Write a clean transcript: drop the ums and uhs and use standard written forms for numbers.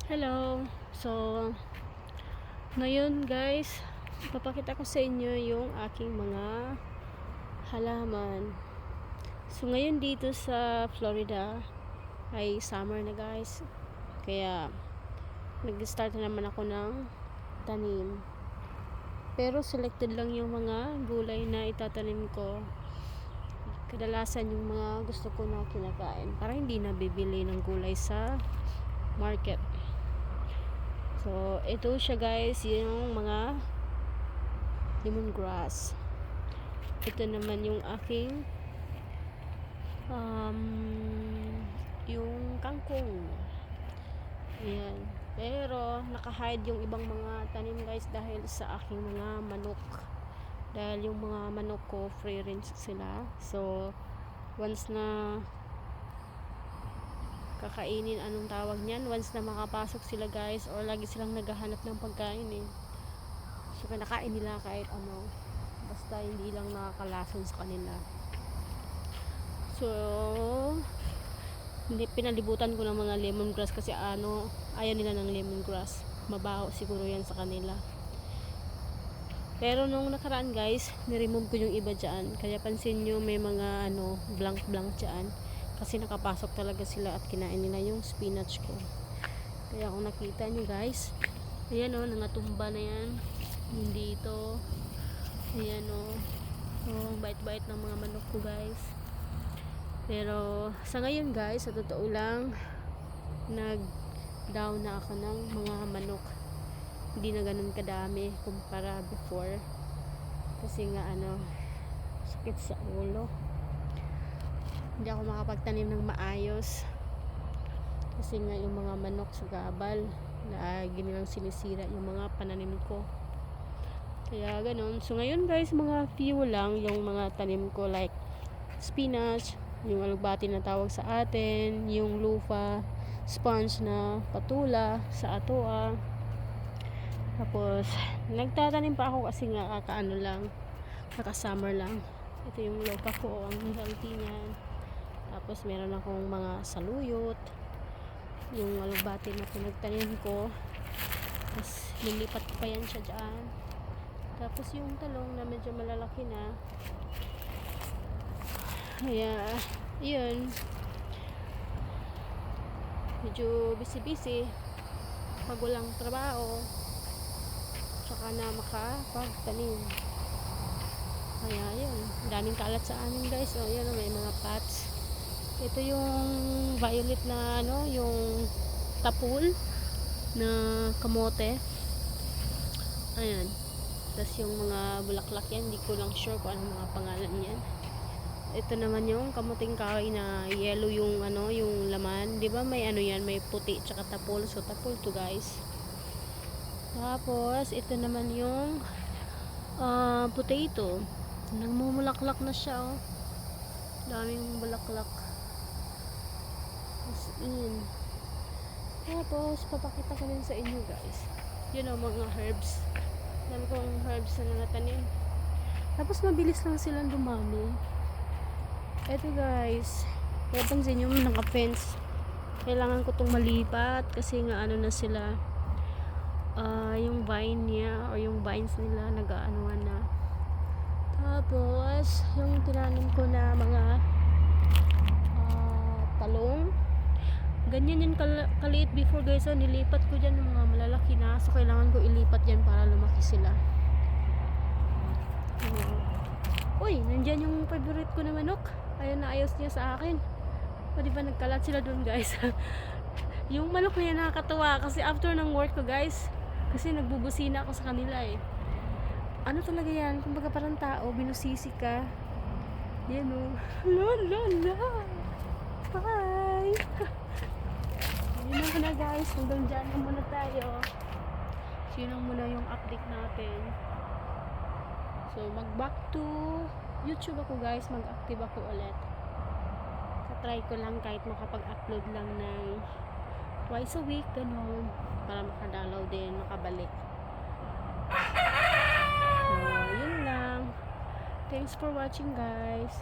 Hello. So, ngayon guys, papakita ko sa inyo yung aking mga halaman. So, ngayon dito sa Florida ay summer na guys. Kaya, nag-start na naman ako ng tanim. Pero selected lang yung mga gulay na itatanim ko. Kadalasan yung mga gusto ko na kinakain. Para hindi na bibili ng gulay sa market. So, ito siya guys, yung mga lemongrass. Ito naman yung aking yung kangkong. Ayan. Pero, naka-hide yung ibang mga tanim guys dahil sa aking mga manok. Dahil yung mga manok ko, free range sila. So, once na kakainin, anong tawag niyan, once na makapasok sila guys, or lagi silang naghahanap ng pagkain so kinakain nila kahit ano, basta hindi lang nakakalason sa kanila. So hindi, pinalibutan ko ng mga lemongrass kasi ayaw nila ng lemongrass, mabaho siguro yan sa kanila. Pero nung nakaraan guys, niremove ko yung iba dyan, kaya pansin nyo may mga blank dyan kasi nakapasok talaga sila at kinain nila yung spinach ko. Kaya kung nakita nyo guys, ayan nangatumba na yan yung dito. Ayan bait-bait ng mga manok ko guys. Pero sa ngayon guys, sa totoo lang, nag down na ako ng mga manok. Hindi na ganun kadami kumpara before, kasi nga sakit sa ulo. Hindi ako makapagtanim ng maayos kasi nga yung mga manok sa gabal, lagi nilang sinisira yung mga pananim ko, kaya ganun. So ngayon guys, mga few lang yung mga tanim ko, like spinach, yung alugbati na tawag sa atin, yung lufa, sponge na patula sa atoa. Tapos nagtatanim pa ako kasi nga kaka-summer lang. Ito yung lupa ko, ang healthy niyan. Tapos meron akong mga saluyot, yung alugbati na pinagtanim ko. Tapos lilipat pa yan siya dyan. Tapos yung talong na medyo malalaki na, kaya yun, medyo busy pag walang trabaho, tsaka na makapagtanim. Kaya yun, daming kalat sa amin guys. Yun, may mga pots. Ito yung violet na yung tapul na kamote. Ayan. Tapos yung mga bulaklak yan, hindi ko lang sure kung anong mga pangalan yan. Ito naman yung kamuting kahoy na yellow yung yung laman. 'Di ba may yan, may puti tsaka tapul. So tapul to guys. Tapos ito naman yung potato. Nagmumulaklak na siya daming bulaklak. Tapos papakita ko din sa inyo guys, yun mga herbs. Dami kong herbs na natanim. Tapos mabilis lang silang dumami. Eto guys, napansin nyo naka-fence. Kailangan ko itong malipat kasi nga na sila, yung vine niya or yung vines nila nag-aanuhan na. Tapos yung tinanim ko na mga talong, ganyan yung kaliit before guys. Nilipat ko dyan ng mga malalaki na, so kailangan ko ilipat dyan para lumaki sila. Uy, nandyan yung favorite ko na manok. Ayun, naayos niya sa akin. Diba nagkalat sila dun guys. Yung manok na yan nakakatawa kasi after ng work ko guys, kasi nagbubusina ako sa kanila talaga yan, kumbaga parang tao, binusisi ka yan la. Bye. Yun lang na guys, hanggang dyan na muna tayo. So yun lang muna yung update natin. So mag back to YouTube ako guys, mag-active ako ulit. Try ko lang kahit makapag-upload lang ng twice a week, ganun, para makadalaw din, makabalik. So yun lang. Thanks for watching guys.